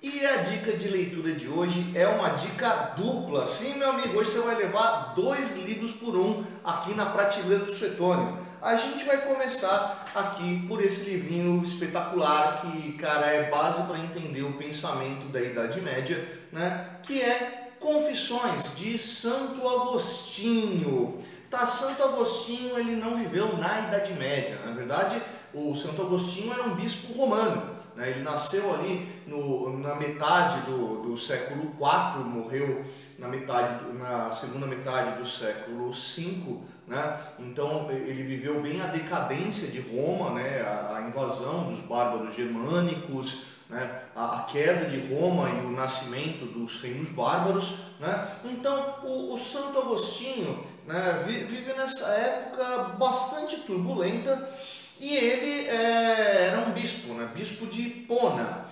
E a dica de leitura de hoje é uma dica dupla. Sim, meu amigo, hoje você vai levar 2 livros por um aqui na prateleira do Suetônio. A gente vai começar aqui por esse livrinho espetacular que, cara, é base para entender o pensamento da Idade Média, né? Que é Confissões de Santo Agostinho. Tá, Santo Agostinho, ele não viveu na Idade Média. Na verdade, o Santo Agostinho era um bispo romano. Ele nasceu ali na metade do século IV, morreu na segunda metade do século V, né? Então ele viveu bem a decadência de Roma, né? A invasão dos bárbaros germânicos, né? A queda de Roma e o nascimento dos reinos bárbaros, né? Então o Santo Agostinho, né, vive nessa época bastante turbulenta. E ele era um bispo, né? Bispo de Hipona.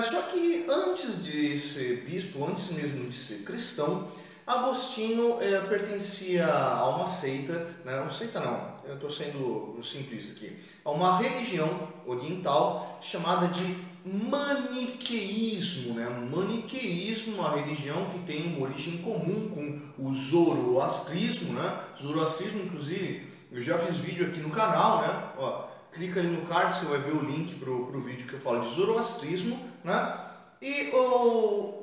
Só que antes de ser bispo, antes mesmo de ser cristão, Agostinho pertencia a uma seita, né? Não seita não, eu estou sendo simplista aqui, a uma religião oriental chamada de maniqueísmo, né? Maniqueísmo, uma religião que tem uma origem comum com o zoroastrismo, né? Zoroastrismo, inclusive, eu já fiz vídeo aqui no canal, né? Ó, clica ali no card, você vai ver o link para o vídeo que eu falo de zoroastrismo, né? E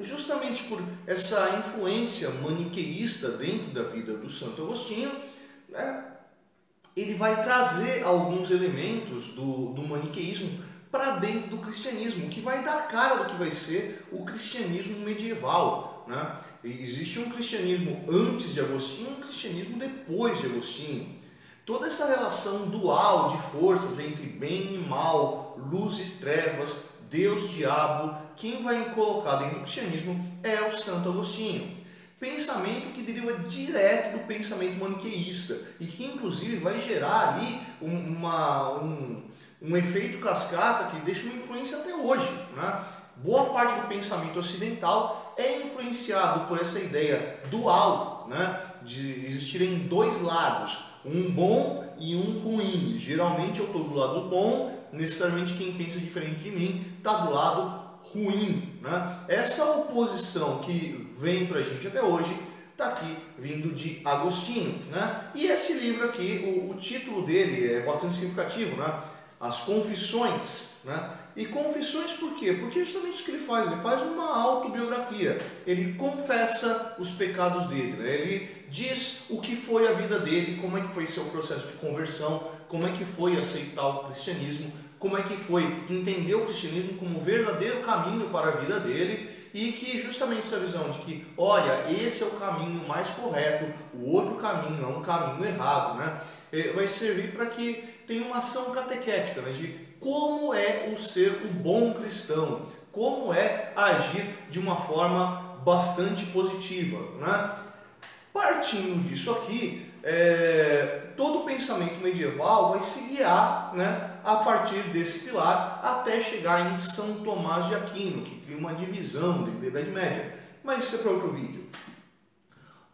justamente por essa influência maniqueísta dentro da vida do Santo Agostinho, né, ele vai trazer alguns elementos do maniqueísmo para dentro do cristianismo, que vai dar cara do que vai ser o cristianismo medieval, né? E existe um cristianismo antes de Agostinho e um cristianismo depois de Agostinho. Toda essa relação dual de forças entre bem e mal, luz e trevas, Deus e diabo, quem vai colocar dentro do cristianismo é o Santo Agostinho. Pensamento que deriva direto do pensamento maniqueísta e que inclusive vai gerar ali um efeito cascata que deixa uma influência até hoje, né? Boa parte do pensamento ocidental é influenciado por essa ideia dual, né? De existirem 2 lados, um bom e um ruim. Geralmente eu estou do lado bom, necessariamente quem pensa diferente de mim está do lado ruim, né? Essa oposição que vem para a gente até hoje está aqui vindo de Agostinho, né? E esse livro aqui, o título dele é bastante significativo, né? As Confissões, né? E confissões por quê? Porque justamente isso que ele faz uma autobiografia, ele confessa os pecados dele, né? Ele diz o que foi a vida dele, como é que foi seu processo de conversão, como é que foi aceitar o cristianismo, como é que foi entender o cristianismo como o verdadeiro caminho para a vida dele, e que justamente essa visão de que, olha, esse é o caminho mais correto, o outro caminho é um caminho errado, né? Vai servir para que tenha uma ação catequética, né? De como é o ser um bom cristão, como é agir de uma forma bastante positiva, né? Partindo disso aqui, todo o pensamento medieval vai se guiar, né, a partir desse pilar até chegar em São Tomás de Aquino, que cria uma divisão dentro da Idade Média. Mas isso é para outro vídeo.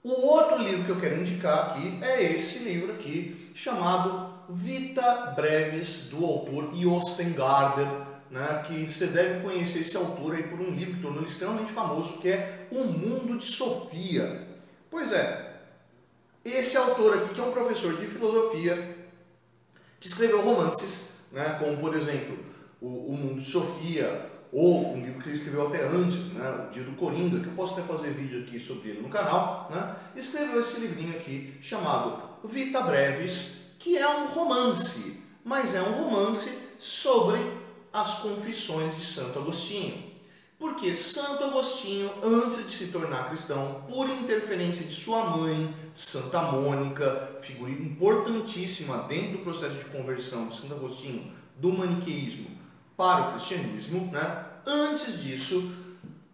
O outro livro que eu quero indicar aqui é esse livro aqui, chamado Vita Brevis, do autor Jostein Gaarder, né, que você deve conhecer esse autor aí por um livro que tornou ele extremamente famoso, que é O Mundo de Sofia. Pois é, esse autor aqui, que é um professor de filosofia, que escreveu romances, né, como por exemplo o Mundo de Sofia, ou um livro que ele escreveu até antes, né, O Dia do Coringa, que eu posso até fazer vídeo aqui sobre ele no canal, né, escreveu esse livrinho aqui chamado Vita Brevis, que é um romance, mas é um romance sobre as Confissões de Santo Agostinho. Porque Santo Agostinho, antes de se tornar cristão, por interferência de sua mãe, Santa Mônica, figura importantíssima dentro do processo de conversão de Santo Agostinho do maniqueísmo para o cristianismo, né? Antes disso,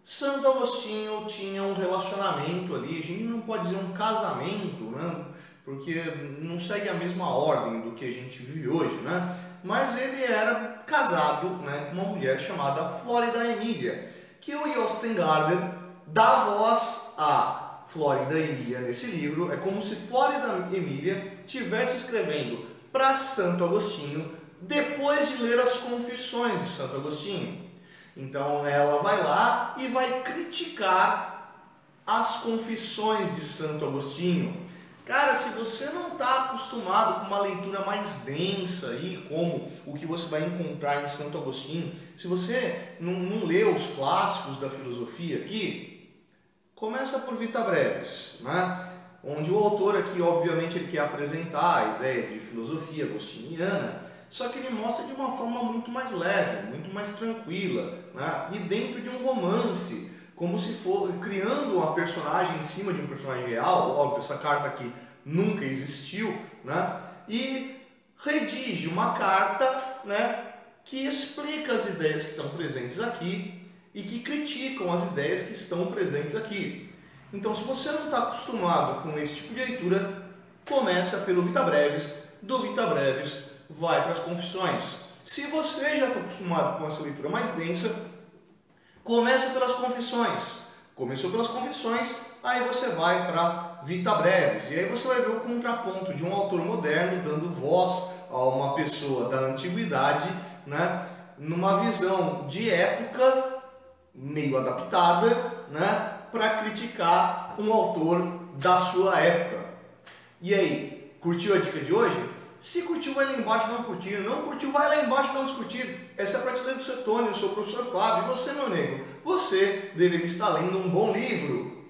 Santo Agostinho tinha um relacionamento ali, a gente não pode dizer um casamento, né? Porque não segue a mesma ordem do que a gente vive hoje, né? Mas ele era casado, né, com uma mulher chamada Flórida Emília, que o Jostein Gaarder dá voz a Flórida Emília nesse livro. É como se Flórida Emília estivesse escrevendo para Santo Agostinho depois de ler as Confissões de Santo Agostinho. Então ela vai lá e vai criticar as Confissões de Santo Agostinho. Cara, se você não está acostumado com uma leitura mais densa aí, como o que você vai encontrar em Santo Agostinho, se você não lê os clássicos da filosofia aqui, começa por Vita Brevis, né? Onde o autor aqui, obviamente, ele quer apresentar a ideia de filosofia agostiniana, só que ele mostra de uma forma muito mais leve, muito mais tranquila, né? E dentro de um romance, como se for criando uma personagem em cima de um personagem real. Óbvio, essa carta aqui nunca existiu, né? E redige uma carta, né, que explica as ideias que estão presentes aqui e que criticam as ideias que estão presentes aqui. Então, se você não está acostumado com esse tipo de leitura, começa pelo Vita Brevis, do Vita Brevis vai para as Confissões. Se você já está acostumado com essa leitura mais densa, começa pelas Confissões. Começou pelas Confissões, aí você vai para Vita Brevis. E aí você vai ver o contraponto de um autor moderno dando voz a uma pessoa da antiguidade, né, numa visão de época meio adaptada, né, para criticar um autor da sua época. E aí, curtiu a dica de hoje? Se curtiu, vai lá embaixo, não curtir. Não curtiu, vai lá embaixo, não discutir. Essa é a prateleira do seu Tony, eu sou o professor Fábio. E você, meu nego, você deveria estar lendo um bom livro.